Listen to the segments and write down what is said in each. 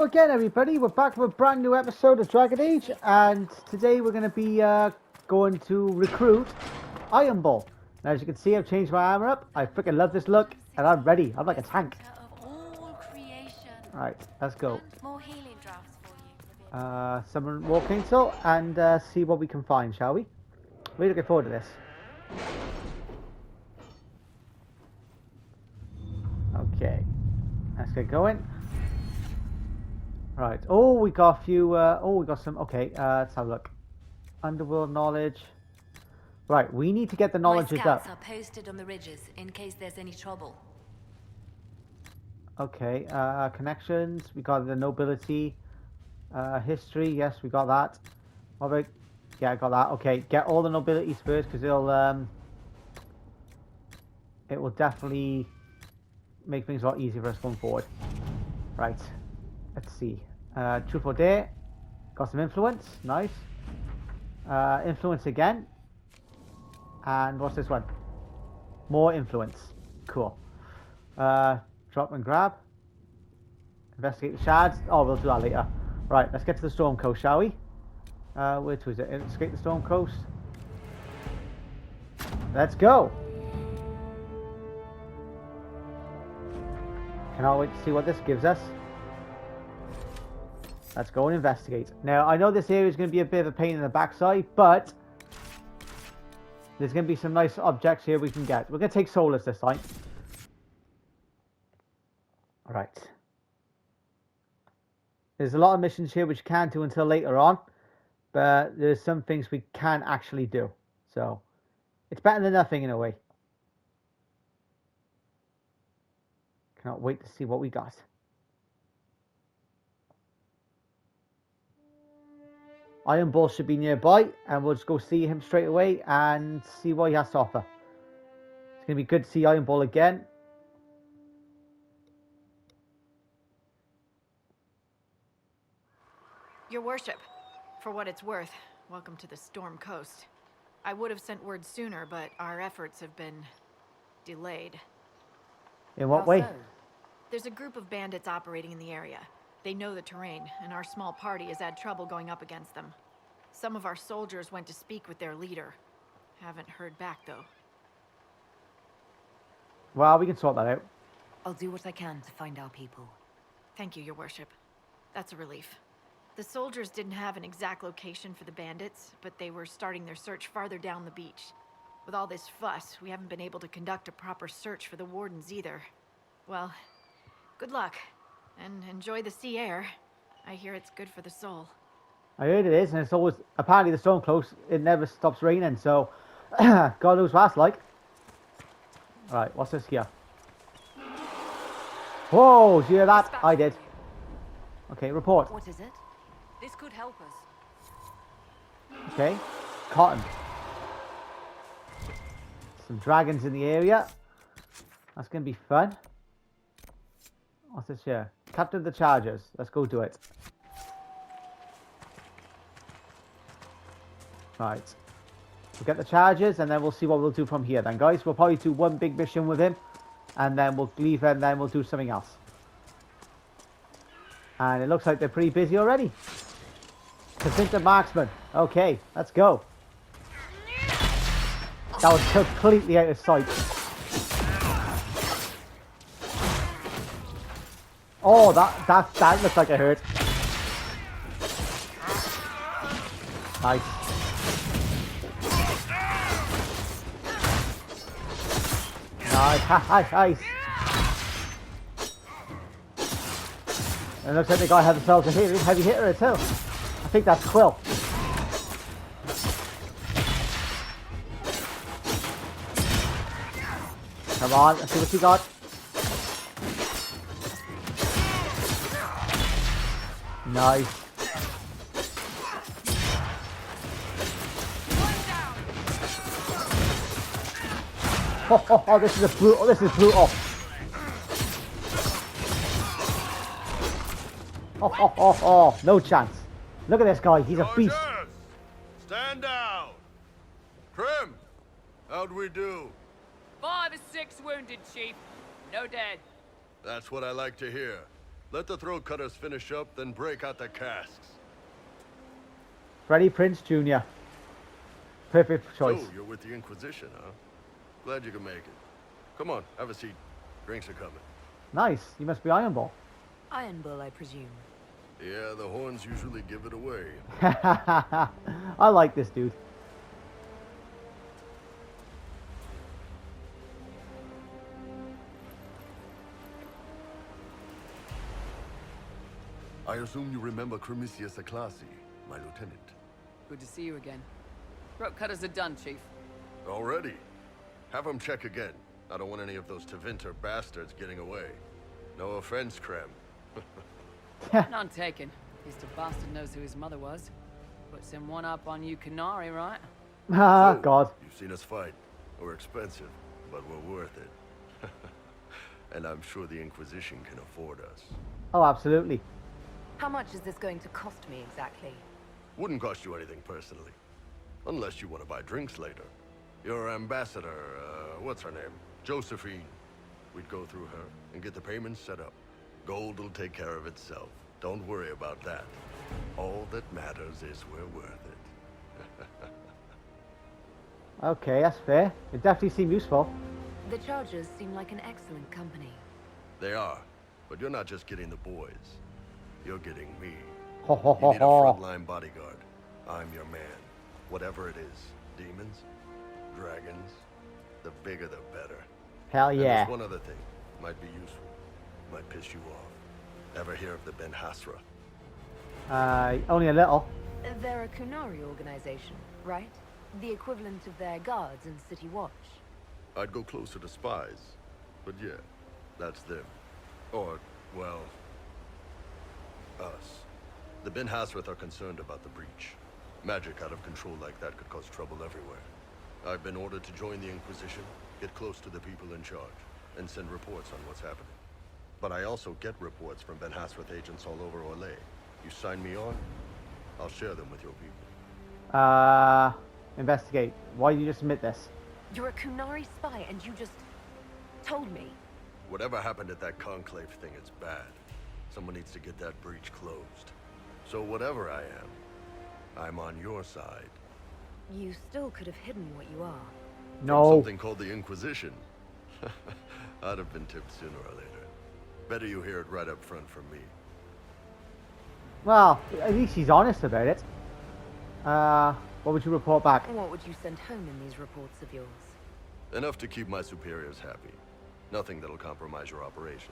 Again, everybody, we're back with a brand new episode of Dragon Age, and today we're going to be going to recruit Iron Bull. Now, as you can see, I've changed my armor up. I freaking love this look, and I'm ready. I'm like a tank. Alright, let's go. Summon War Council and see what we can find, shall we? Really looking forward to this. Okay, let's get going. Right. Oh, we got a few. We got some. Okay. Let's have a look. Underworld knowledge. Right. We need to get the knowledge up. My scouts are posted on the ridges in case there's any trouble. Okay. Connections. We got the nobility. History. Yes, we got that. What about? Yeah, I got that. Okay. Get all the nobilities first, because it will definitely make things a lot easier for us going forward. Right. Let's see. Truth or Dare. Got some influence. Nice. Influence again. And what's this one? More influence. Cool. Drop and grab. Investigate the shards. Oh, we'll do that later. Right, let's get to the Storm Coast, shall we? Where to is it? Escape the Storm Coast. Let's go. Cannot wait to see what this gives us. Let's go and investigate. Now, I know this area is going to be a bit of a pain in the backside, but there's going to be some nice objects here we can get. We're going to take Solus this time. Alright. There's a lot of missions here which you can't do until later on, but there's some things we can actually do. So, it's better than nothing in a way. Cannot wait to see what we got. Iron Bull should be nearby, and we'll just go see him straight away and see what he has to offer. It's going to be good to see Iron Bull again. Your worship, for what it's worth, welcome to the Storm Coast. I would have sent word sooner, but our efforts have been delayed. In what way? There's a group of bandits operating in the area. They know the terrain, and our small party has had trouble going up against them. Some of our soldiers went to speak with their leader. Haven't heard back, though. Well, we can sort that out. I'll do what I can to find our people. Thank you, your worship. That's a relief. The soldiers didn't have an exact location for the bandits, but they were starting their search farther down the beach. With all this fuss, we haven't been able to conduct a proper search for the wardens either. Well, good luck. And enjoy the sea air. I hear it's good for the soul. I heard it is, and it's always, apparently the Storm Coast, it never stops raining, so God knows what that's like. Alright, what's this here? Whoa, did you hear that? I did. Okay, report. What is it? This could help us. Okay, cotton. Some dragons in the area. That's going to be fun. What's this here? Captain the Chargers. Let's go do it. Right. We'll get the Chargers and then we'll see what we'll do from here then, guys. We'll probably do one big mission with him and then we'll leave and then we'll do something else. And it looks like they're pretty busy already. Convince the marksman. Okay, let's go. That was completely out of sight. Oh, that looks like it hurt. Nice. Nice. And it looks like the guy had themselves a heavy hitter too. I think that's Quill. Come on, let's see what you got. Nice. Oh, this is brutal. This is brutal. Oh, no chance. Look at this guy. He's a beast. Stand down. Prim, how'd we do? 5 or 6 wounded, Chief. No dead. That's what I like to hear. Let the throat cutters finish up, then break out the casks. Freddie Prince Jr. Perfect choice. So, you're with the Inquisition, huh? Glad you can make it. Come on, have a seat. Drinks are coming. Nice. You must be Iron Ball. Iron Bull, I presume. Yeah, the horns usually give it away. I like this dude. I assume you remember Cremisius Aclassi, my lieutenant. Good to see you again. Throat cutters are done, Chief. Already? Have him check again. I don't want any of those Tevinter bastards getting away. No offense, Krem. None taken. At least a bastard knows who his mother was. Puts him one up on you Canary, right? Ah, So, God. You've seen us fight. We're expensive, but we're worth it. And I'm sure the Inquisition can afford us. Oh, absolutely. How much is this going to cost me exactly? Wouldn't cost you anything personally. Unless you want to buy drinks later. Your ambassador, what's her name? Josephine. We'd go through her and get the payments set up. Gold will take care of itself. Don't worry about that. All that matters is we're worth it. Okay, that's fair. It definitely seemed useful. The Chargers seem like an excellent company. They are, but you're not just getting the boys. You're getting me. Ho ho You ho need a ho. frontline bodyguard. I'm your man. Whatever it is. Demons? Dragons? The bigger the better. Hell And yeah. there's one other thing. Might be useful. Might piss you off. Ever hear of the Ben Hasra? Only a little. They're a Kunari organization, right? The equivalent of their guards in City Watch. I'd go closer to spies. But yeah, that's them. Or, well, us. The Ben Hasrath are concerned about the breach. Magic out of control like that could cause trouble everywhere. I've been ordered to join the Inquisition, get close to the people in charge, and send reports on what's happening. But I also get reports from Ben Hasrath agents all over Orlais. You sign me on, I'll share them with your people. Investigate. Why did you just admit this? You're a Kunari spy and you just told me. Whatever happened at that conclave thing, it's bad. Someone needs to get that breach closed. So whatever I am, I'm on your side. You still could have hidden what you are. From No. something called the Inquisition. I'd have been tipped sooner or later. Better you hear it right up front from me. Well, at least he's honest about it. What would you report back? What would you send home in these reports of yours? Enough to keep my superiors happy. Nothing that'll compromise your operations.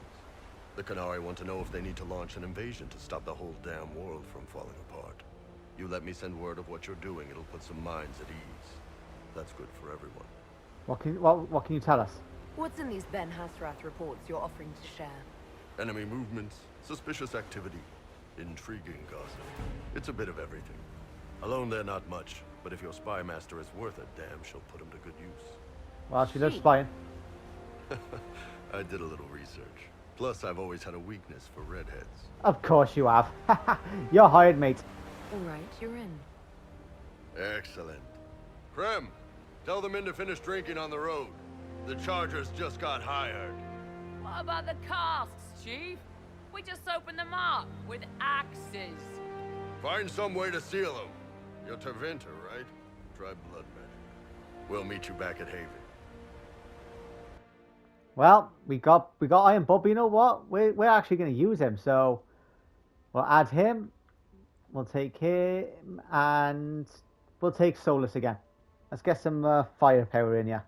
The Canari want to know if they need to launch an invasion to stop the whole damn world from falling apart. You let me send word of what you're doing, it'll put some minds at ease. That's good for everyone. What can you tell us? What's in these Ben Hasrath reports you're offering to share? Enemy movements, suspicious activity, intriguing gossip. It's a bit of everything. Alone they're not much, but if your spy master is worth a damn, she'll put him to good use. Well, she loves Gee. spying. I did a little research. Plus, I've always had a weakness for redheads. Of course you have. You're hired, mate. All right, you're in. Excellent. Krem, tell the men to finish drinking on the road. The Chargers just got hired. What about the casks, Chief? We just opened them up with axes. Find some way to seal them. You're Tevinter, right? Try blood magic. We'll meet you back at Haven. Well, we got Iron Bob. But you know what? We're actually going to use him. So we'll add him. We'll take him, and we'll take Solus again. Let's get some firepower in here.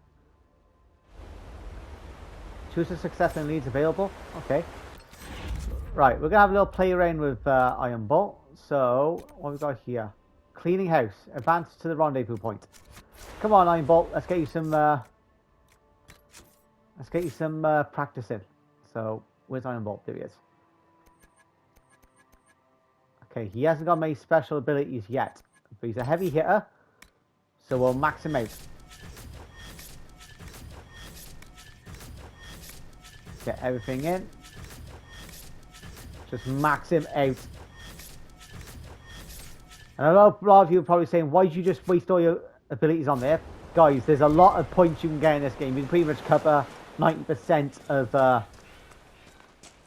Choose a success and leads available. Okay. Right, we're going to have a little play around with Iron Bolt. So, what have we got here? Cleaning house. Advance to the rendezvous point. Come on, Iron Bolt. Let's get you some practice in. So, where's Iron Bolt? There he is. Okay, he hasn't got many special abilities yet. But he's a heavy hitter. So we'll max him out. Get everything in. Just max him out. And I know a lot of you are probably saying, why did you just waste all your abilities on there? Guys, there's a lot of points you can get in this game. You can pretty much cover 90%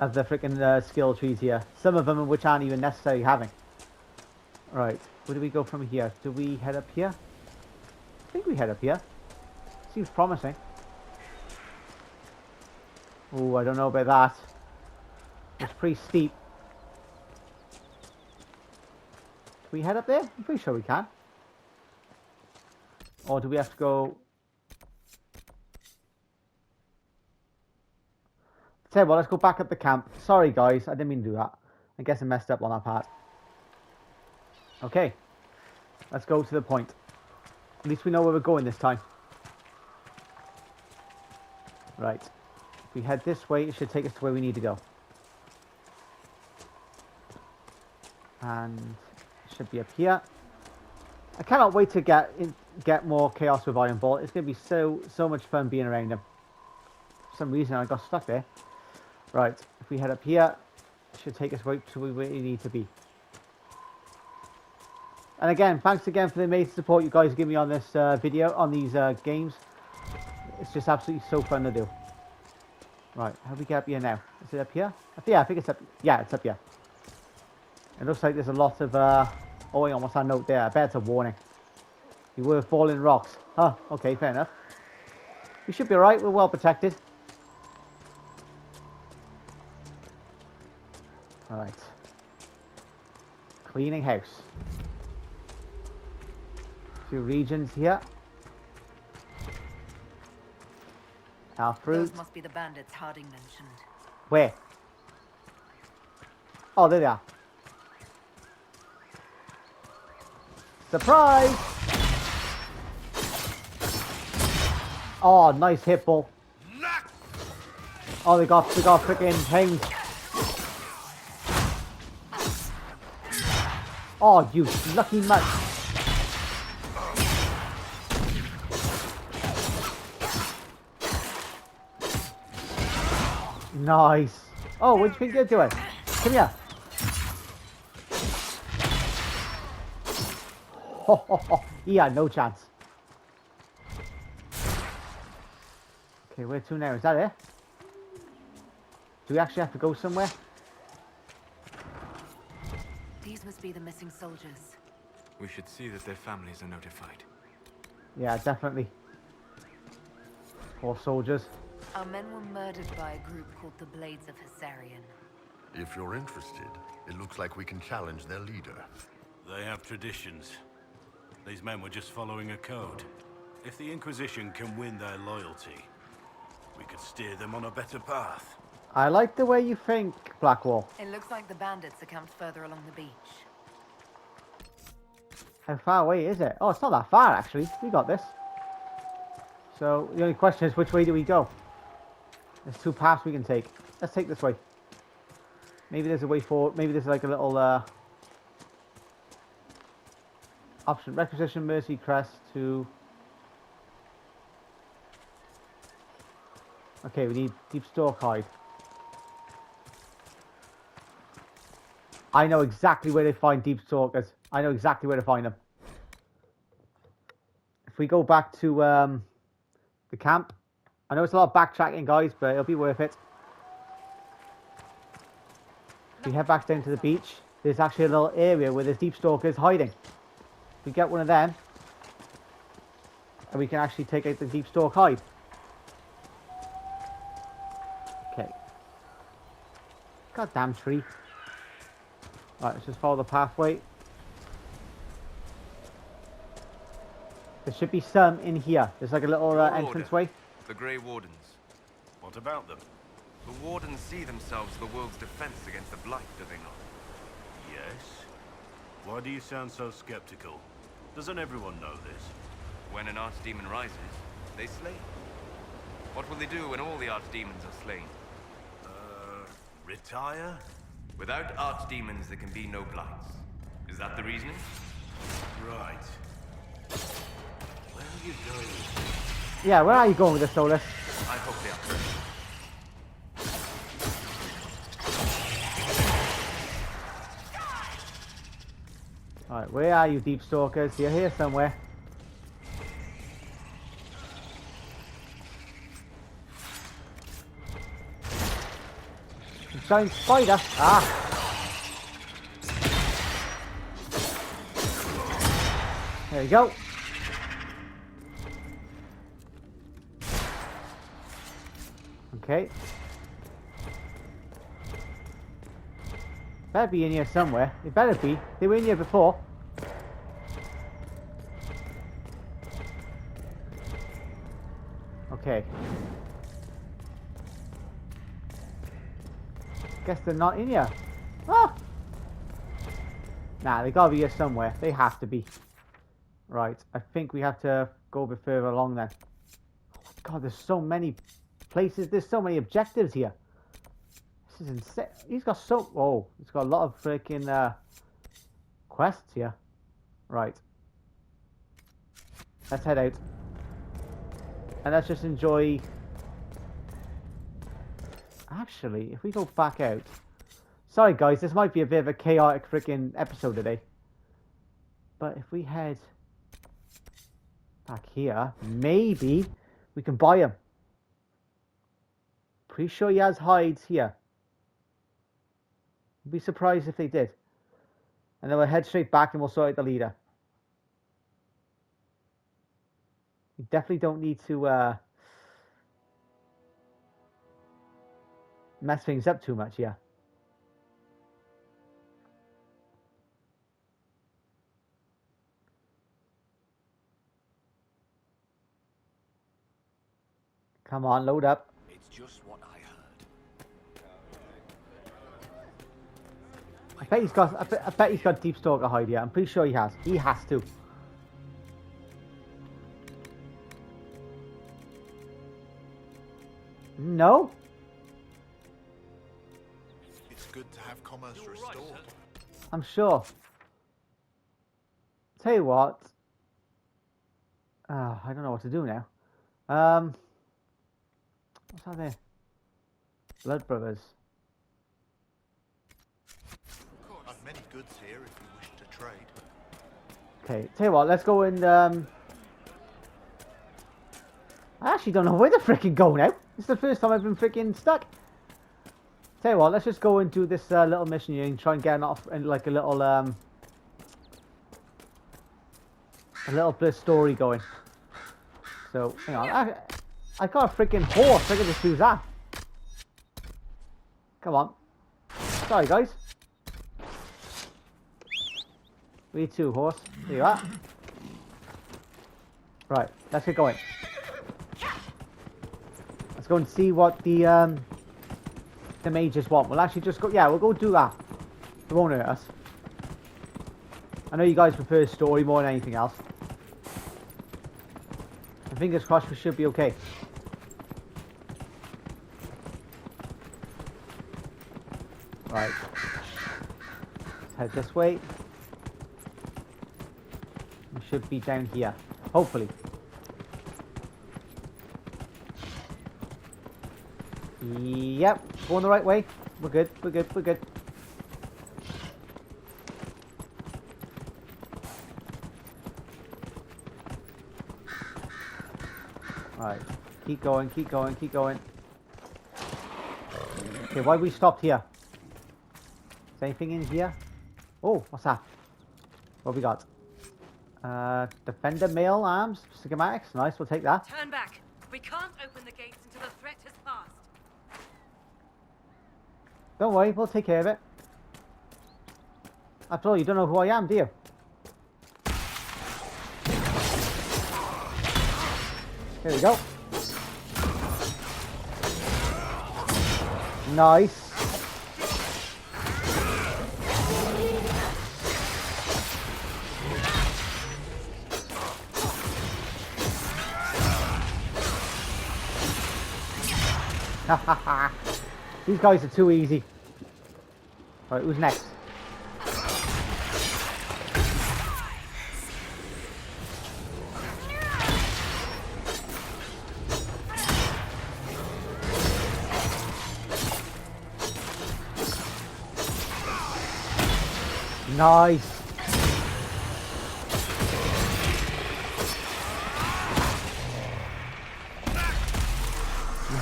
of the freaking skill trees here. Some of them which aren't even necessary having. Right, where do we go from here? Do we head up here? I think we head up here. Seems promising. Oh, I don't know about that. It's pretty steep. Can we head up there? I'm pretty sure we can. Or do we have to go... Tell you what, let's go back up the camp. Sorry guys, I didn't mean to do that. I guess I messed up on that part. Okay. Let's go to the point. At least we know where we're going this time. Right. If we head this way, it should take us to where we need to go. And it should be up here. I cannot wait to get more chaos with Iron Ball. It's going to be so much fun being around him. For some reason I got stuck there. Right, if we head up here, it should take us right to where we need to be. And again, thanks again for the amazing support you guys give me on this video, on these games. It's just absolutely so fun to do. Right, how do we get up here now? Is it up here? Yeah, I think it's up. Yeah, it's up here. It looks like there's a lot of... oh, hang on, what's that note there? I bet it's a warning. You were falling rocks. Huh, okay, fair enough. We should be alright, we're well protected. Alright. Cleaning house. A few regions here. Our fruit. Those must be the bandits Harding mentioned. Where? Oh, there they are. Surprise! Oh, nice hit ball. Oh, they got freaking things. Oh, you lucky mutt. Nice. Oh, what do you think you're doing? Come here. He had no chance. Okay, where to now? Is that it? Do we actually have to go somewhere? These must be the missing soldiers. We should see that their families are notified. Yeah, definitely. Poor soldiers. Our men were murdered by a group called the Blades of Hissarion. If you're interested, it looks like we can challenge their leader. They have traditions. These men were just following a code. If the Inquisition can win their loyalty, we could steer them on a better path. I like the way you think, Blackwall. It looks like the bandits are camped further along the beach. How far away is it? Oh, it's not that far, actually. We got this. So, the only question is, which way do we go? There's two paths we can take. Let's take this way. Maybe there's a way forward. Maybe there's like a little option. Requisition Mercy Crest to... Okay, we need Deep Stalk Hide. I know exactly where to find Deep Stalkers. I know exactly where to find them. If we go back to the camp, I know it's a lot of backtracking, guys, but it'll be worth it. If we head back down to the beach, there's actually a little area where there's Deep Stalkers hiding. If we get one of them, and we can actually take out the Deep Stalk Hide. Okay. Goddamn tree. Right, let's just follow the pathway. There should be some in here. There's like a little entranceway. The Grey Wardens. What about them? The Wardens see themselves the world's defense against the Blight, do they not? Yes. Why do you sound so skeptical? Doesn't everyone know this? When an archdemon rises, they slay. What will they do when all the archdemons are slain? Retire? Without archdemons, there can be no Blights. Is that the reasoning? Right. Where are you going? Yeah, where are you going with this, Solus? I hope they are. Alright, where are you, Deep Stalkers? You're here somewhere. I'm giant spider. Ah. There you go. Okay. Better be in here somewhere. It better be. They were in here before. Okay. Guess they're not in here. Ah! Nah, they gotta be here somewhere. They have to be. Right, I think we have to go a bit further along then. Oh my god, there's so many places. There's so many objectives here. This is insane. He's got so... Oh, he's got a lot of freaking quests here. Right. Let's head out. And let's just enjoy... Actually, if we go back out... Sorry guys, this might be a bit of a chaotic freaking episode today. But if we head back here, maybe we can buy him. Pretty sure he has hides here. I'd be surprised if they did. And then we'll head straight back and we'll sort out the leader. We definitely don't need to mess things up too much, yeah. Come on, load up. It's just what I heard. I bet he's got. I bet he's got Deep Stalker hide here. I'm pretty sure he has. He has to. No. It's good to have commerce restored. I'm sure. Tell you what. I don't know what to do now. What's that there? Blood Brothers. I've many goods here if you wish to trade. Okay, tell you what, let's go and I actually don't know where to freaking go now. This is the first time I've been freaking stuck. Tell you what, let's just go and do this little mission here and try and get off and like a little bit of story going. So hang on, I got a freaking horse. I can just use that. Come on. Sorry, guys. We too, horse. There you are. Right, let's get going. Let's go and see what the mages want. We'll actually just go. Yeah, we'll go do that. It won't hurt us. I know you guys prefer story more than anything else. And fingers crossed we should be okay. Right. Let's head this way. We should be down here. Hopefully. Yep. Going the right way. We're good. We're good. We're good. Right. Keep going. Keep going. Keep going. Okay, why we stopped here? Is there anything in here? Oh, what's that? What have we got? Defender mail arms, schematics. Nice, we'll take that. Turn back. We can't open the gates until the threat has passed. Don't worry, we'll take care of it. After all, you don't know who I am, do you? Here we go. Nice. These guys are too easy. Alright, who's next? Nice.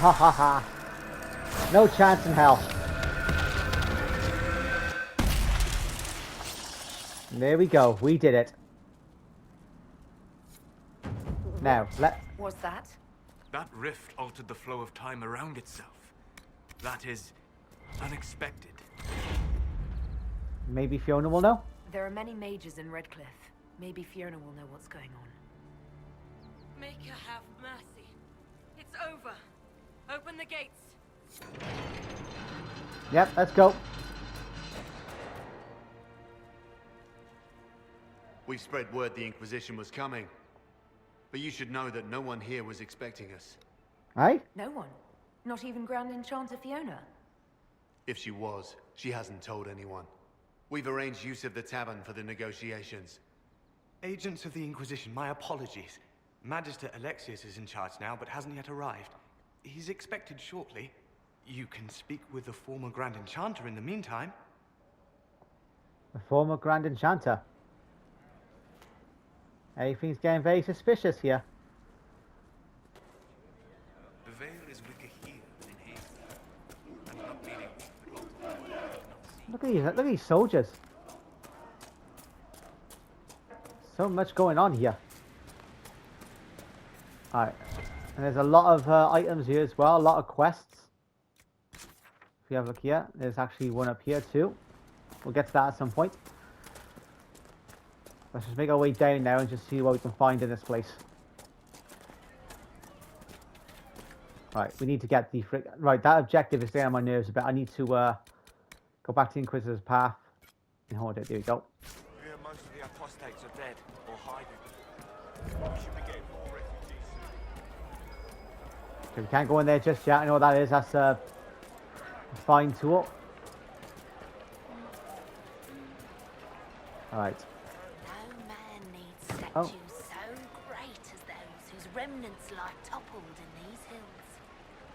Ha ha ha. No chance in hell. There we go. We did it. Now, What's that? That rift altered the flow of time around itself. That is unexpected. maybe Fiona will know. There are many mages in Redcliffe. Maybe Fiona will know what's going on. Make her have mercy. It's over. Open the gates. Yep, let's go. We've spread word the Inquisition was coming. But you should know that no one here was expecting us. Right? No one? Not even Grand Enchanter Fiona? If she was, she hasn't told anyone. We've arranged use of the tavern for the negotiations. Agents of the Inquisition, my apologies. Magister Alexius is in charge now, but hasn't yet arrived. He's expected shortly. You can speak with the former Grand Enchanter in the meantime. The former Grand Enchanter. Everything's getting very suspicious here. The veil is wicker here in here. And not meaning Look at these soldiers. So much going on here. Alright. And there's a lot of items here as well, a lot of quests. If you have a look here, there's actually one up here too. We'll get to that at some point. Let's just make our way down now and just see what we can find in this place. Right, we need to get the right, that objective is getting on my nerves a bit. I need to go back to the Inquisitor's path and hold it. There we go. Yeah, most of the apostates are dead or hiding. We should be getting more refugees soon. So we can't go in there just yet. I know what that is. That's a fine tool. Alright. No man needs statues so great as those whose remnants lie toppled in these hills.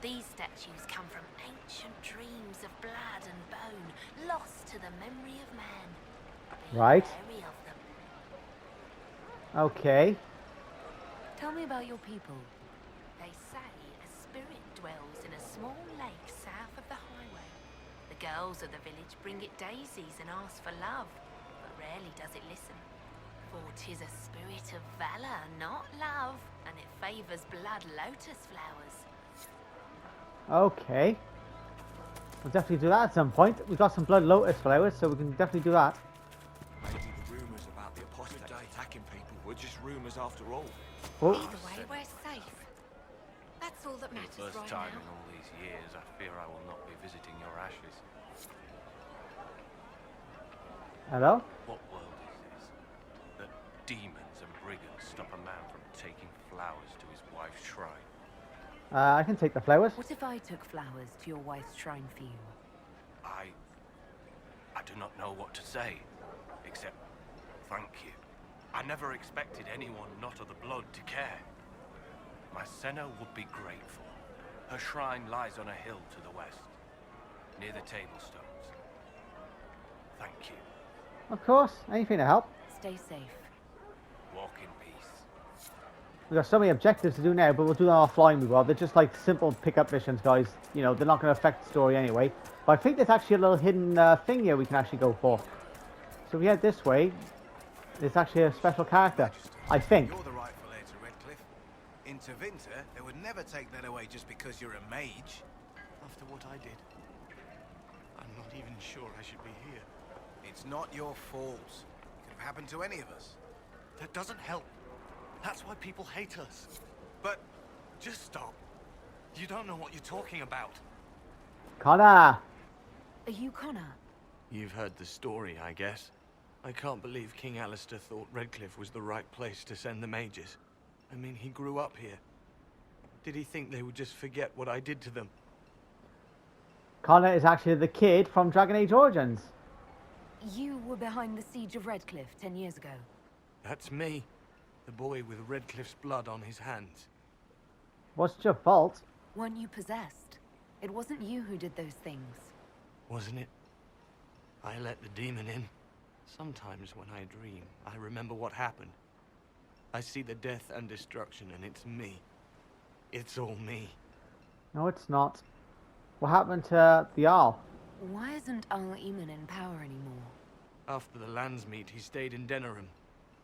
These statues come from ancient dreams of blood and bone, lost to the memory of man. Be Right. wary of them. Okay. Tell me about your people. They say a spirit dwells in a small lake south of the highway. The girls of the village bring it daisies and ask for love, but rarely does it listen. For 'tis a spirit of valor, not love, and it favors blood lotus flowers. Okay. We'll definitely do that at some point. We've got some blood lotus flowers, so we can definitely do that. Maybe the rumors about the apostates attacking people were just rumors after all. Oh, Either way, we're safe. That's all that matters First right time now. in all these years, I fear I will not be visiting your ashes. hello? What world is this? That demons and brigands stop a man from taking flowers to his wife's shrine. I can take the flowers. What if I took flowers to your wife's shrine for you? I do not know what to say, except thank you. I never expected anyone not of the blood to care. My Senna would be grateful. Her shrine lies on a hill to the west, near the tablstones. Thank you. Of course, anything to help. Stay safe. Walk in peace. We've got so many objectives to do now, but we'll do them offline as well. They're just like simple pickup missions, guys. You know, they're not going to affect the story anyway. But I think there's actually a little hidden thing here we can actually go for. So if we head this way, there's actually a special character, I think. You're the rightful heir to Redcliffe. In Tevinter, they would never take that away just because you're a mage. After what I did, I'm not even sure I should be here. It's not your fault. It could have happened to any of us. That doesn't help. That's why people hate us. But just stop. You don't know what you're talking about. Connor! Are you Connor? You've heard the story, I guess. I can't believe King Alistair thought Redcliffe was the right place to send the mages. I mean, he grew up here. Did he think they would just forget what I did to them? Connor is actually the kid from Dragon Age Origins. You were behind the siege of Redcliffe 10 years ago. That's me. The boy with Redcliffe's blood on his hands. What's your fault? Weren't you possessed? It wasn't you who did those things. Wasn't it? I let the demon in. Sometimes when I dream, I remember what happened. I see the death and destruction, and it's me. It's all me. No, it's not. What happened to the Jarl? Why isn't Al Eamon in power anymore? After the lands meet, he stayed in Denerim.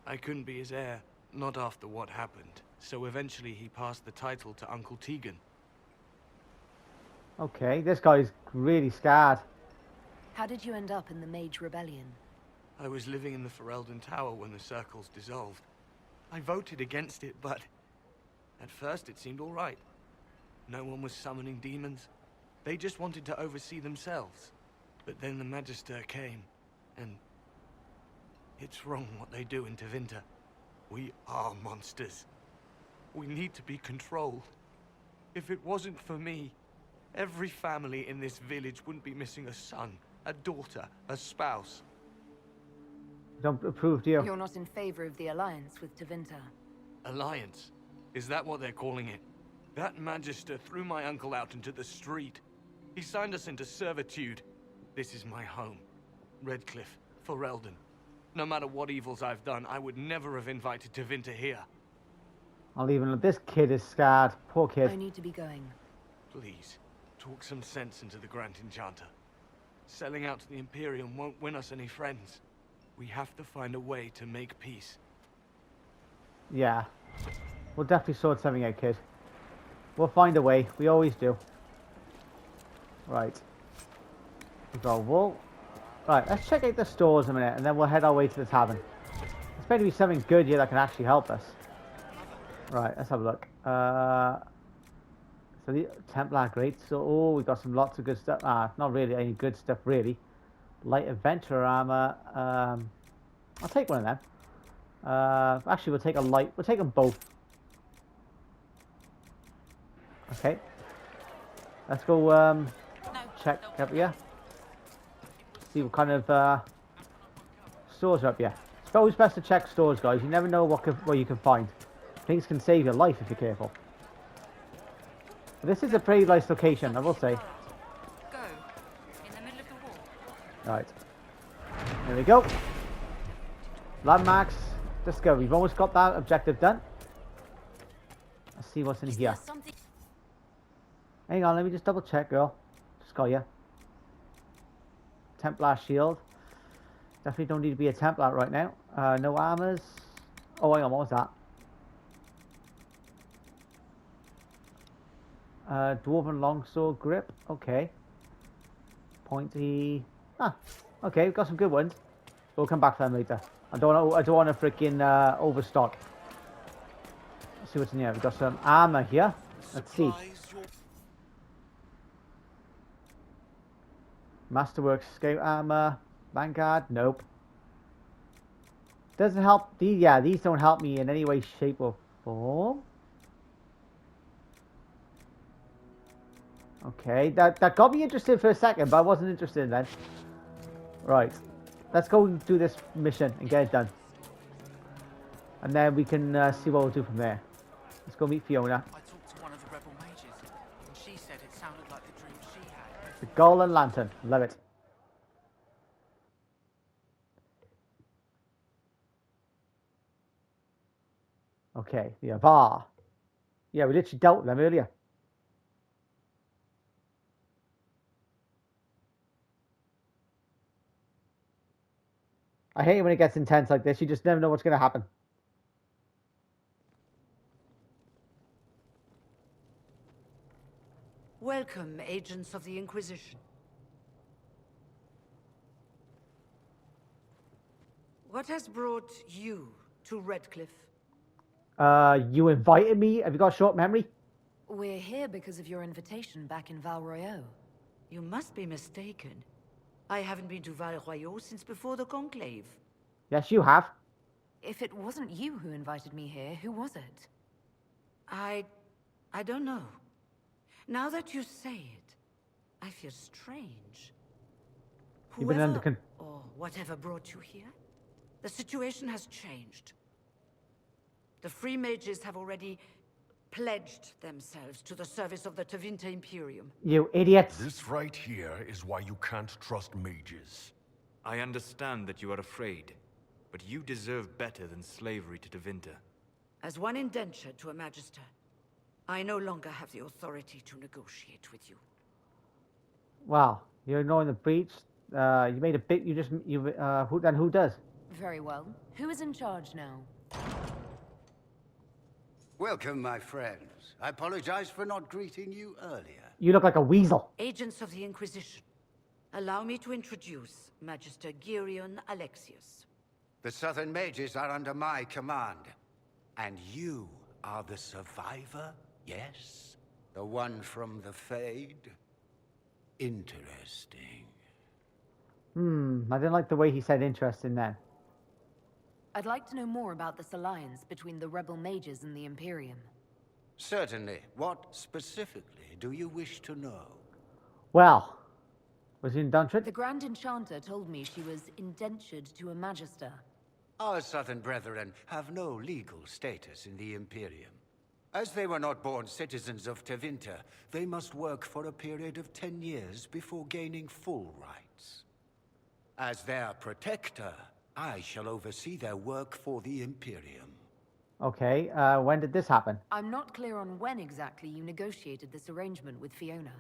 I couldn't be his heir, not after what happened. So eventually he passed the title to Uncle Tegan. Okay, this guy's really scared. How did you end up in the Mage Rebellion? I was living in the Ferelden Tower when the circles dissolved. I voted against it, but at first it seemed all right. No one was summoning demons. They just wanted to oversee themselves. But then the Magister came, and it's wrong what they do in Tevinter. We are monsters. We need to be controlled. If it wasn't for me, every family in this village wouldn't be missing a son, a daughter, a spouse. Don't approve, do you? You're not in favor of the alliance with Tevinter. Alliance? Is that what they're calling it? That Magister threw my uncle out into the street. He signed us into servitude. This is my home. Redcliffe, Ferelden. No matter what evils I've done, I would never have invited Tevinter here. I'll even... This kid is scared. Poor kid. I need to be going. Please, talk some sense into the Grand Enchanter. Selling out to the Imperium won't win us any friends. We have to find a way to make peace. Yeah. We'll definitely sort something out, kid. We'll find a way. We always do. Right. We've got a wall. Right, let's check out the stores a minute, and then we'll head our way to the tavern. There's better be something good here that can actually help us. Right, let's have a look. So the Templar great. So, oh, we've got some lots of good stuff. Not really any good stuff, really. Light adventurer armor. I'll take one of them. Actually, we'll take a light. We'll take them both. Okay. Let's go check up here. See what kind of stores are up here. It's always best to check stores, guys. You never know what you can find. Things can save your life if you're careful. But this is a pretty nice location, I will say. Go. In the middle of the wall. Right. There we go. Landmarks discovered. We've almost got that objective done. Let's see what's in here. Hang on, let me just double check, girl. Just got you. Templar shield. Definitely don't need to be a Templar right now. No armors. Oh, hang on, what was that? Dwarven longsword grip. Okay. Pointy. Okay, we've got some good ones. We'll come back to them later. I don't want to freaking overstock. Let's see what's in here. We've got some armor here. Let's see. Masterwork scout armor. Vanguard. Nope. Doesn't help. These don't help me in any way, shape, or form. Okay, that got me interested for a second, but I wasn't interested then. Right. Let's go and do this mission and get it done. And then we can see what we'll do from there. Let's go meet Fiona. I talked to one of the rebel mages, and she said it sounded like the dream she had. The Golden Lantern. Love it. Okay, the Avar. Yeah, we literally dealt with them earlier. I hate it when it gets intense like this. You just never know what's going to happen. Welcome, agents of the Inquisition. What has brought you to Redcliffe? You invited me? Have you got a short memory? We're here because of your invitation back in Val Royeaux. You must be mistaken. I haven't been to Val Royeaux since before the Conclave. Yes, you have. If it wasn't you who invited me here, who was it? I don't know. Now that you say it, I feel strange. You've been under or whatever brought you here, the situation has changed. The Free Mages have already pledged themselves to the service of the Tevinter Imperium. You idiots. This right here is why you can't trust mages. I understand that you are afraid, but you deserve better than slavery to Tevinter. As one indentured to a Magister, I no longer have the authority to negotiate with you. Wow, you're ignoring the breach. You made a bit. Who does? Very well. Who is in charge now? Welcome, my friends. I apologize for not greeting you earlier. You look like a weasel. Agents of the Inquisition. Allow me to introduce Magister Girion Alexius. The Southern Mages are under my command. And you are the survivor, yes? The one from the Fade? Interesting. I didn't like the way he said interesting then. I'd like to know more about this alliance between the rebel mages and the Imperium. Certainly. What specifically do you wish to know? Well, was he in Duntred? The Grand Enchanter told me she was indentured to a Magister. Our Southern brethren have no legal status in the Imperium. As they were not born citizens of Tevinter, they must work for a period of 10 years before gaining full rights. As their protector, I shall oversee their work for the Imperium. Okay, when did this happen? I'm not clear on when exactly you negotiated this arrangement with Fiona.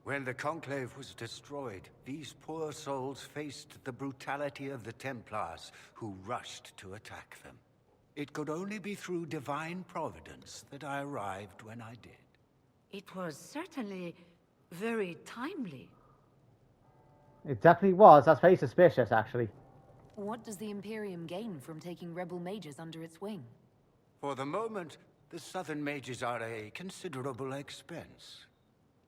When the Conclave was destroyed, these poor souls faced the brutality of the Templars, who rushed to attack them. It could only be through divine providence that I arrived when I did. It was certainly very timely. It definitely was. That's very suspicious, actually. What does the Imperium gain from taking rebel mages under its wing? For the moment, the Southern Mages are a considerable expense.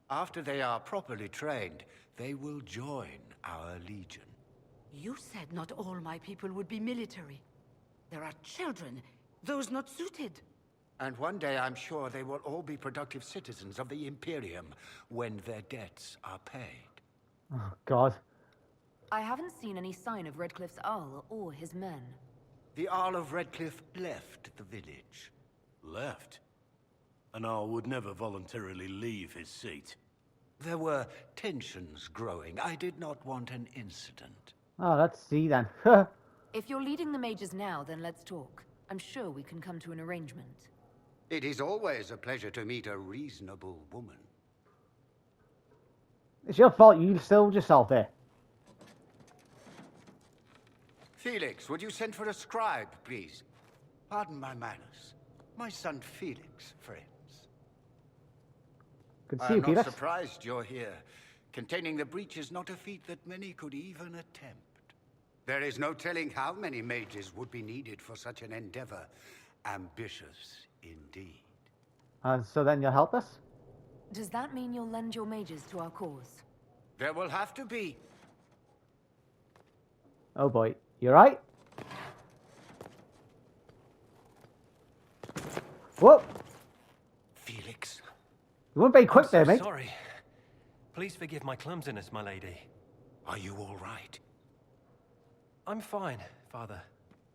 After they are properly trained, they will join our legion. You said not all my people would be military. There are children, those not suited. And one day I'm sure they will all be productive citizens of the Imperium when their debts are paid. Oh, God. I haven't seen any sign of Redcliffe's Arl or his men. The Arl of Redcliffe left the village. Left? An Arl would never voluntarily leave his seat. There were tensions growing. I did not want an incident. Oh, let's see then. If you're leading the mages now, then let's talk. I'm sure we can come to an arrangement. It is always a pleasure to meet a reasonable woman. It's your fault. You sold yourself there. Felix, would you send for a scribe, please? Pardon my manners. My son Felix, friends. Good to see you, I'm not Felix. surprised you're here. Containing the breach is not a feat that many could even attempt. There is no telling how many mages would be needed for such an endeavor. Ambitious, indeed. So then you'll help us? Does that mean you'll lend your mages to our cause? There will have to be. Oh boy. You right? Whoa! Felix. You weren't very quick I'm there, so mate. Sorry. Please forgive my clumsiness, my lady. Are you all right? I'm fine, Father.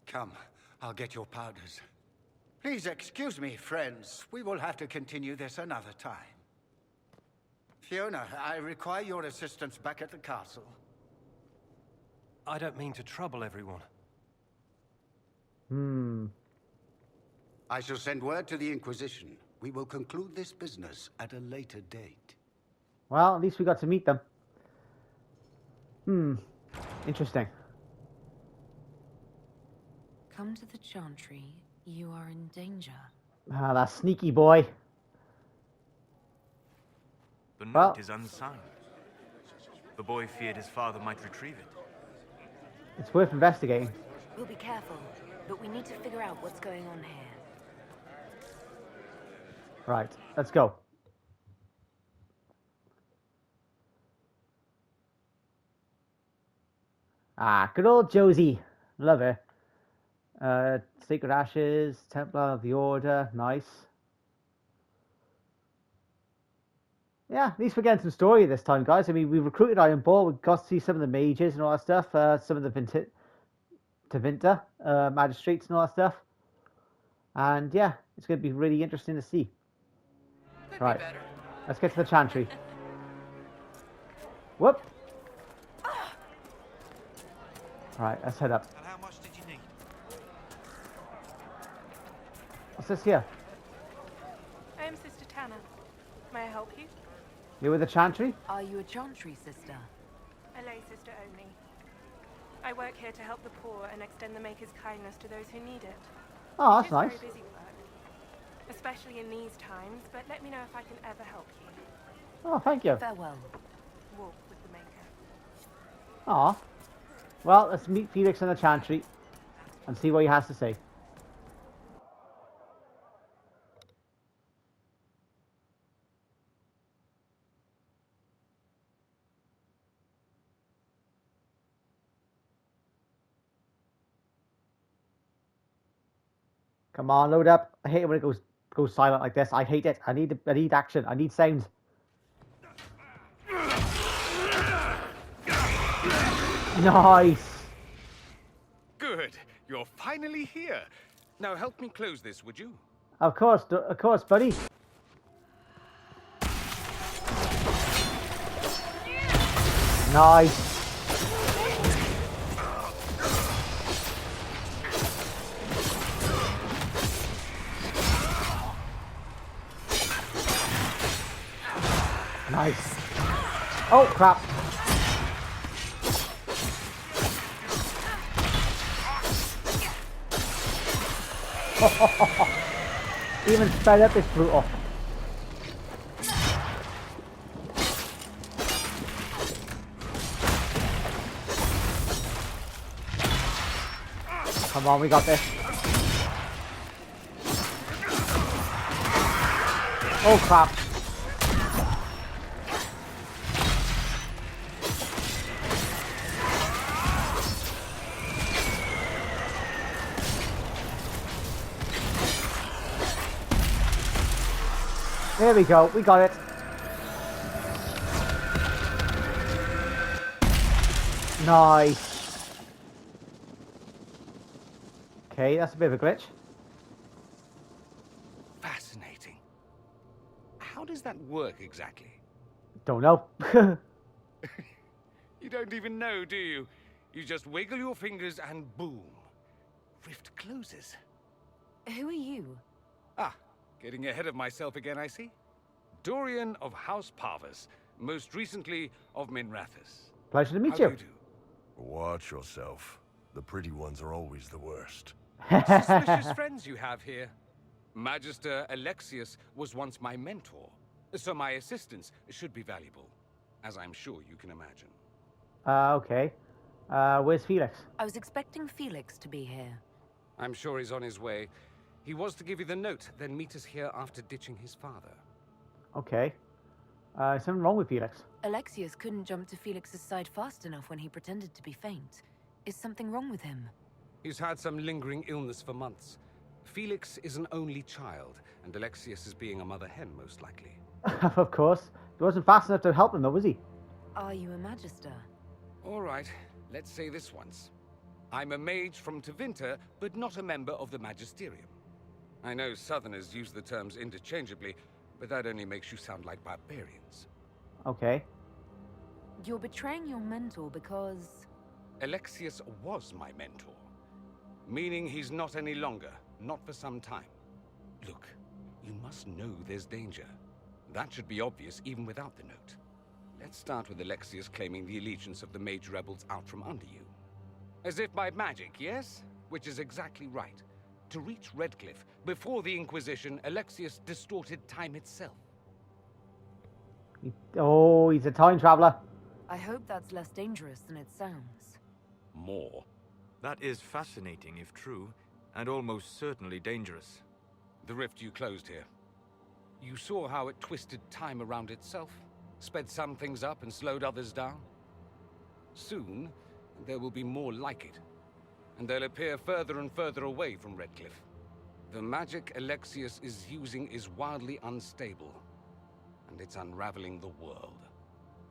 Come, I'll get your powders. Please excuse me, friends. We will have to continue this another time. Fiona, I require your assistance back at the castle. I don't mean to trouble everyone. I shall send word to the Inquisition. We will conclude this business at a later date. Well, at least we got to meet them. Interesting. Come to the Chantry. You are in danger. Ah, that sneaky boy. The note is unsigned. The boy feared his father might retrieve it. It's worth investigating. We'll be careful, but we need to figure out what's going on here. Right, let's go. Ah, good old Josie. Love her. Sacred Ashes, Templar of the Order, nice. Yeah, at least we're getting some story this time, guys. I mean, we recruited Iron Ball, we got to see some of the mages and all that stuff, some of the Tevinter magistrates and all that stuff. And yeah, it's going to be really interesting to see. Right, let's get to the Chantry. Whoop! Right, let's head up. And how much did you need? What's this here? I am Sister Tana. May I help you? You with the Chantry? Are you a Chantry sister? A lay sister only. I work here to help the poor and extend the Maker's kindness to those who need it. Oh, It that's is nice. very busy work, especially in these times, but let me know if I can ever help you. Oh, thank you. Farewell. Walk with the Maker. Aw. Well, let's meet Felix in the Chantry and see what he has to say. Come on, load up. I hate it when it goes silent like this. I hate it. I need action. I need sound. Nice. Good. You're finally here. Now help me close this, would you? Of course, buddy. Nice. Nice. Oh, crap. Even sped up is brutal. Come on, we got this. Oh, crap. There we go, we got it. Nice. Okay, that's a bit of a glitch. Fascinating. How does that work exactly? Don't know. You don't even know, do you? You just wiggle your fingers and boom. Rift closes. Who are you? Ah, getting ahead of myself again, I see. Dorian of House Parvus, most recently of Minrathous. Pleasure to meet How you. do? Watch yourself. The pretty ones are always the worst. Suspicious friends you have here. Magister Alexius was once my mentor, so my assistance should be valuable, as I'm sure you can imagine. Okay. Where's Felix? I was expecting Felix to be here. I'm sure he's on his way. He was to give you the note, then meet us here after ditching his father. Okay. Something wrong with Felix? Alexius couldn't jump to Felix's side fast enough when he pretended to be faint. Is something wrong with him? He's had some lingering illness for months. Felix is an only child, and Alexius is being a mother hen, most likely. Of course. He wasn't fast enough to help him though, was he? Are you a magister? All right, let's say this once. I'm a mage from Tevinter, but not a member of the Magisterium. I know Southerners use the terms interchangeably, but that only makes you sound like barbarians. Okay. You're betraying your mentor because... Alexius was my mentor. Meaning he's not any longer, not for some time. Look, you must know there's danger. That should be obvious even without the note. Let's start with Alexius claiming the allegiance of the mage rebels out from under you. As if by magic, yes? Which is exactly right. To reach Redcliffe, before the Inquisition, Alexius distorted time itself. Oh, he's a time traveler. I hope that's less dangerous than it sounds. More. That is fascinating if true, and almost certainly dangerous. The rift you closed here. You saw how it twisted time around itself, sped some things up and slowed others down. Soon, there will be more like it, and they'll appear further and further away from Redcliffe. The magic Alexius is using is wildly unstable, and it's unraveling the world.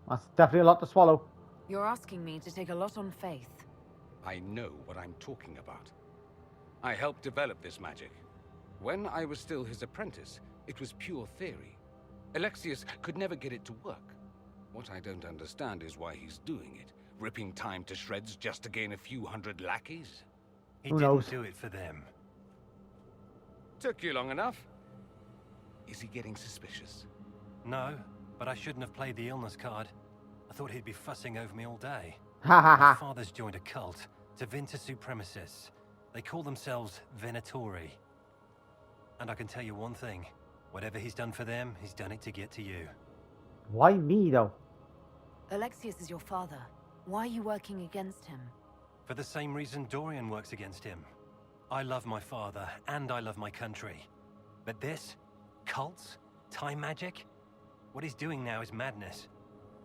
That's definitely a lot to swallow. You're asking me to take a lot on faith. I know what I'm talking about. I helped develop this magic. When I was still his apprentice, it was pure theory. Alexius could never get it to work. What I don't understand is why he's doing it, ripping time to shreds just to gain a few hundred lackeys. He didn't do it for them. Took you long enough. Is he getting suspicious? No, but I shouldn't have played the illness card. I thought he'd be fussing over me all day. Ha ha My ha. father's joined a cult, Tevinter Supremacists. They call themselves Venatori. And I can tell you one thing. Whatever he's done for them, he's done it to get to you. Why me, though? Alexius is your father. Why are you working against him? For the same reason Dorian works against him. I love my father, and I love my country. But this? Cults? Time magic? What he's doing now is madness.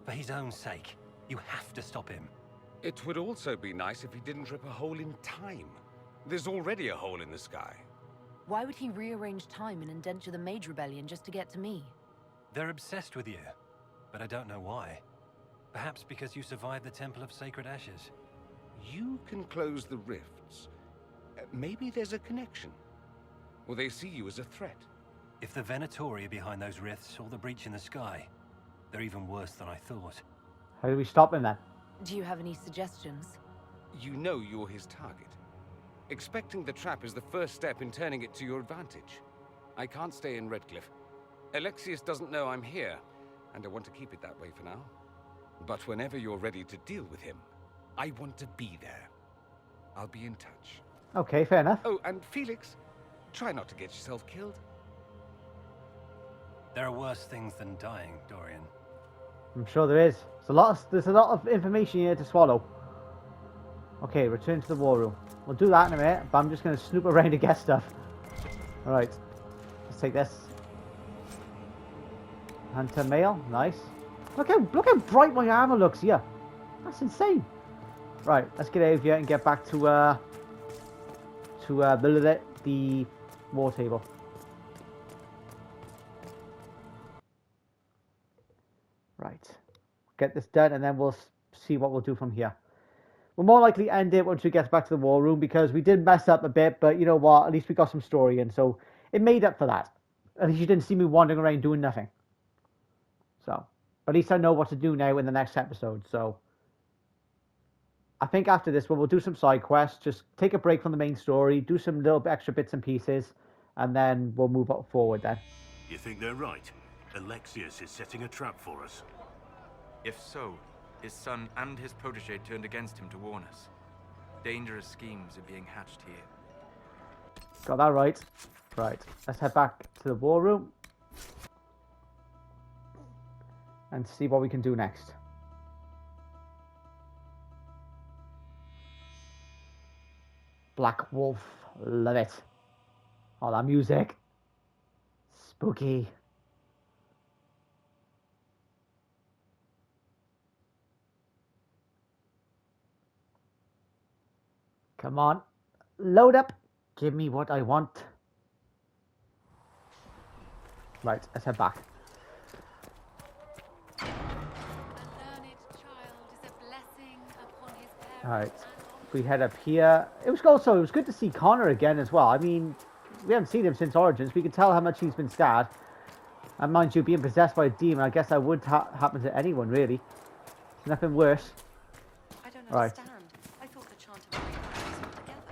For his own sake, you have to stop him. It would also be nice if he didn't rip a hole in time. There's already a hole in the sky. Why would he rearrange time and indenture the Mage Rebellion just to get to me? They're obsessed with you, but I don't know why. Perhaps because you survived the Temple of Sacred Ashes. You can close the rifts. Maybe there's a connection. Or they see you as a threat. If the Venatori are behind those rifts or the breach in the sky, they're even worse than I thought. How do we stop him then? Do you have any suggestions? You know you're his target. Expecting the trap is the first step in turning it to your advantage. I can't stay in Redcliffe. Alexius doesn't know I'm here, and I want to keep it that way for now. But whenever you're ready to deal with him, I want to be there. I'll be in touch. Okay, fair enough. Oh, and Felix, try not to get yourself killed. There are worse things than dying, Dorian. I'm sure there is. There's a lot of information here to swallow. Okay, return to the war room. We'll do that in a minute, but I'm just going to snoop around to get stuff. Alright. Let's take this. Hunter mail. Nice. Look how bright my armor looks here. That's insane. Right, let's get out of here and get back to the war table. Right. Get this done and then we'll see what we'll do from here. We'll more likely end it once we get back to the war room because we did mess up a bit, but you know what? At least we got some story in, so it made up for that. At least you didn't see me wandering around doing nothing. So, at least I know what to do now in the next episode, so. I think after this we'll do some side quests, just take a break from the main story, do some little extra bits and pieces, and then we'll move forward then. You think they're right? Alexius is setting a trap for us. If so, his son and his protege turned against him to warn us. Dangerous schemes are being hatched here. Got that right. Right, let's head back to the war room and see what we can do next. Black Wolf, love it. All that music, spooky. Come on, load up. Give me what I want. Right, let's head back. Alright, we head up here. It was good to see Connor again as well. I mean, we haven't seen him since Origins. We can tell how much he's been scarred. And mind you, being possessed by a demon, I guess that would happen to anyone, really. There's nothing worse. I don't understand. I thought the chant of was all together.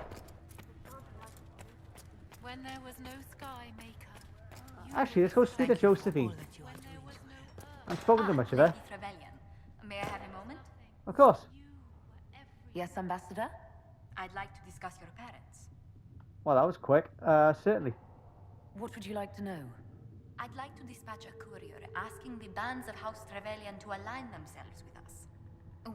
When there was no sky maker. Actually, let's go speak to Josephine. I haven't spoken to much of her. May I have a moment? Of course. Yes, Ambassador? I'd like to discuss your parents. Well, that was quick. Certainly. What would you like to know? I'd like to dispatch a courier asking the bands of House Trevelyan to align themselves with us.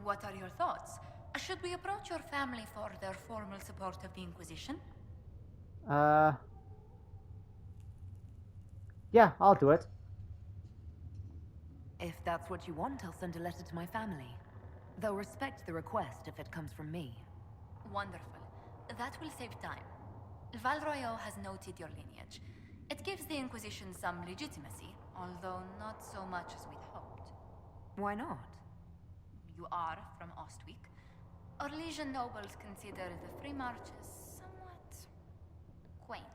What are your thoughts? Should we approach your family for their formal support of the Inquisition? Yeah, I'll do it. If that's what you want, I'll send a letter to my family. They'll respect the request if it comes from me. Wonderful. That will save time. Val Royeaux has noted your lineage. It gives the Inquisition some legitimacy, although not so much as we'd hoped. Why not? You are from Ostwick. Orlesian nobles consider the free marches somewhat quaint.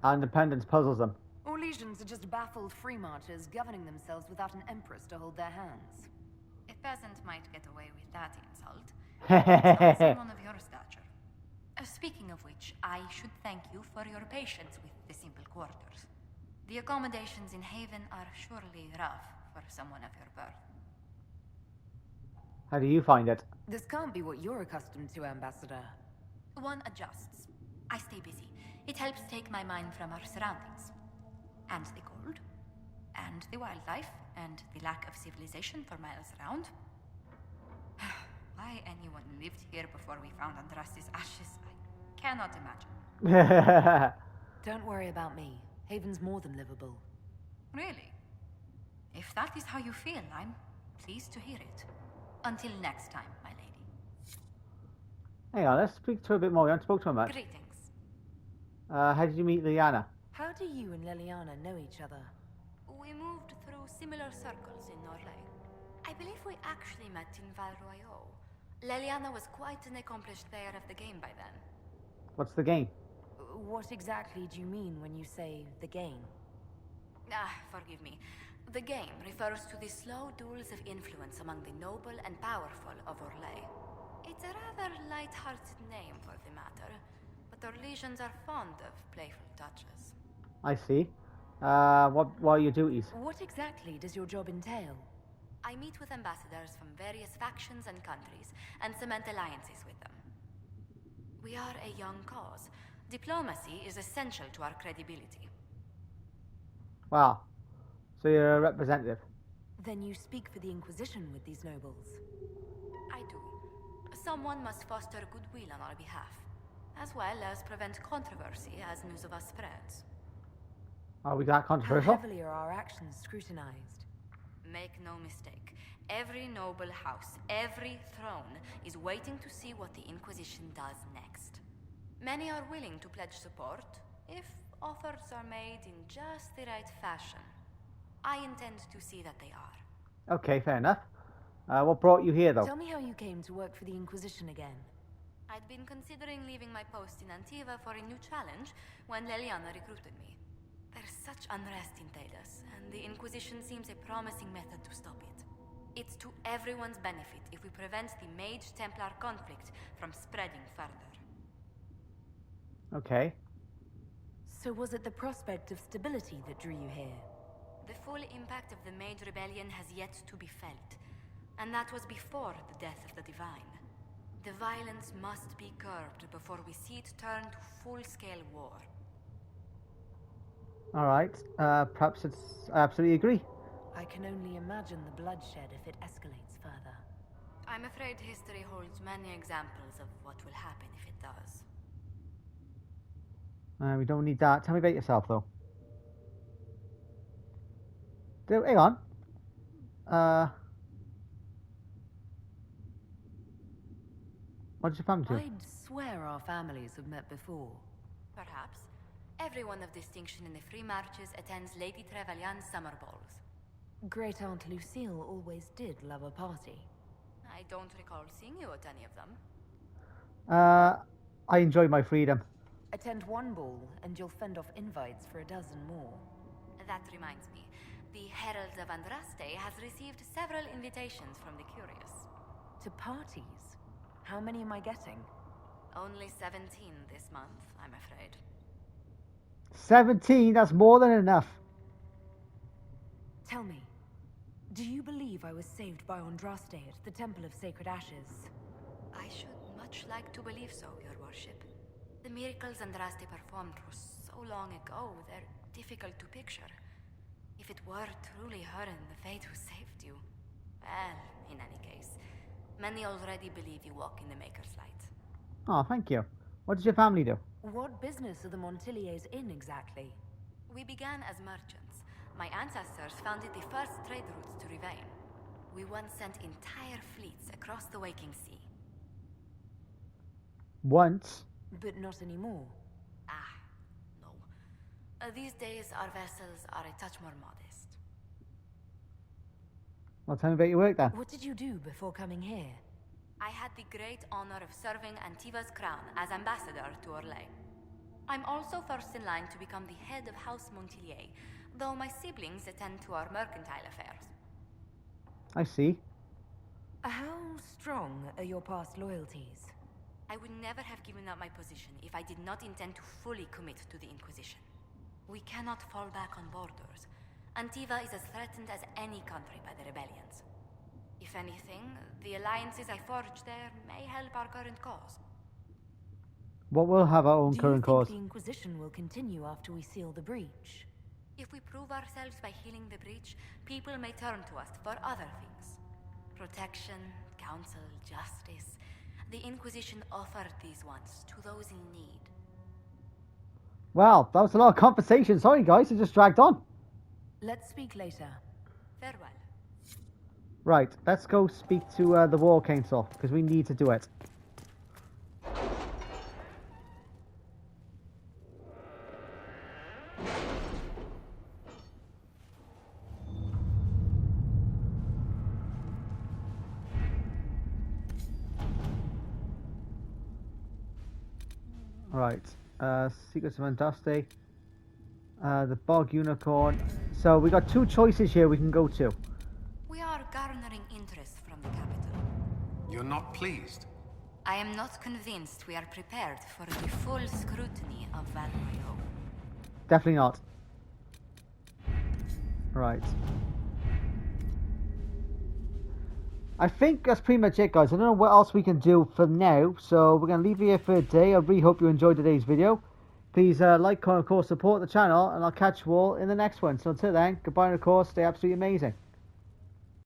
Independence puzzles them. Orlesians are just baffled free marchers governing themselves without an empress to hold their hands. A peasant might get away with that insult. Not someone of your stature. Speaking of which, I should thank you for your patience with the simple quarters. The accommodations in Haven are surely rough for someone of your birth. How do you find it? This can't be what you're accustomed to, Ambassador. One adjusts. I stay busy. It helps take my mind from our surroundings. And the cold. And the wildlife. And the lack of civilization for miles around. Why anyone lived here before we found Andras's ashes, I cannot imagine. Don't worry about me. Haven's more than livable. Really? If that is how you feel, I'm pleased to hear it. Until next time, my lady. Hang on, let's speak to her a bit more. We haven't spoken to her much. Greetings. How did you meet Liliana? How do you and Liliana know each other? We moved through similar circles in Norlay. I believe we actually met in Val Royeaux. Liliana was quite an accomplished player of the game by then. What's the game? What exactly do you mean when you say the game? Forgive me. The game refers to the slow duels of influence among the noble and powerful of Orlais. It's a rather light-hearted name for the matter, but Orlesians are fond of playful touches. I see. What are your duties? What exactly does your job entail? I meet with ambassadors from various factions and countries, and cement alliances with them. We are a young cause. Diplomacy is essential to our credibility. Wow. So you're a representative? Then you speak for the Inquisition with these nobles? I do. Someone must foster goodwill on our behalf, as well as prevent controversy as news of us spreads. Are we that controversial? How heavily are our actions scrutinized? Make no mistake. Every noble house, every throne, is waiting to see what the Inquisition does next. Many are willing to pledge support, if offers are made in just the right fashion. I intend to see that they are. Okay, fair enough. What brought you here, though? Tell me how you came to work for the Inquisition again. I'd been considering leaving my post in Antiva for a new challenge when Liliana recruited me. There's such unrest in Thedas, and the Inquisition seems a promising method to stop it. It's to everyone's benefit if we prevent the Mage-Templar conflict from spreading further. Okay. So was it the prospect of stability that drew you here? The full impact of the Mage Rebellion has yet to be felt, and that was before the death of the Divine. The violence must be curbed before we see it turn to full-scale war. Alright, perhaps I absolutely agree. I can only imagine the bloodshed if it escalates further. I'm afraid history holds many examples of what will happen if it does. We don't need that. Tell me about yourself, though. Hang on. What did your family do? I'd swear our families have met before. Perhaps. Everyone of distinction in the Free Marches attends Lady Trevelyan's summer balls. Great Aunt Lucille always did love a party. I don't recall seeing you at any of them. I enjoy my freedom. Attend one ball, and you'll fend off invites for a dozen more. That reminds me. The Herald of Andraste has received several invitations from the curious. To parties? How many am I getting? Only 17 this month, I'm afraid. 17? That's more than enough. Tell me, do you believe I was saved by Andraste at the Temple of Sacred Ashes? I should much like to believe so, Your Worship. The miracles Andraste performed were so long ago, they're difficult to picture. If it were truly her and the Fate who saved you, well, in any case, many already believe you walk in the Maker's light. Oh, thank you. What does your family do? What business are the Montiliers in exactly? We began as merchants. My ancestors founded the first trade routes to Rivain. We once sent entire fleets across the Waking Sea. Once? But not anymore. No. These days, our vessels are a touch more modest. Well, tell me about your work, then. What did you do before coming here? I had the great honor of serving Antiva's crown as ambassador to Orlais. I'm also first in line to become the head of House Montilier, though my siblings attend to our mercantile affairs. I see. How strong are your past loyalties? I would never have given up my position if I did not intend to fully commit to the Inquisition. We cannot fall back on borders. Antiva is as threatened as any country by the rebellions. If anything, the alliances I forged there may help our current cause. What will have our own current cause? Do you think the Inquisition will continue after we seal the breach? If we prove ourselves by healing the breach, people may turn to us for other things. Protection, counsel, justice. The Inquisition offered these once to those in need. Wow, that was a lot of conversation. Sorry guys, it just dragged on. Let's speak later. Farewell. Right, let's go speak to the War Council, because we need to do it. Right, Secrets of Andaste, the Bog Unicorn. So we got two choices here we can go to. We are garnering interest from the capital. You're not pleased? I am not convinced we are prepared for the full scrutiny of Val Royeaux. Definitely not. Right. I think that's pretty much it, guys. I don't know what else we can do for now, so we're going to leave you here for today. I really hope you enjoyed today's video. Please like, comment, of course, support the channel, and I'll catch you all in the next one. So until then, goodbye, and of course, stay absolutely amazing.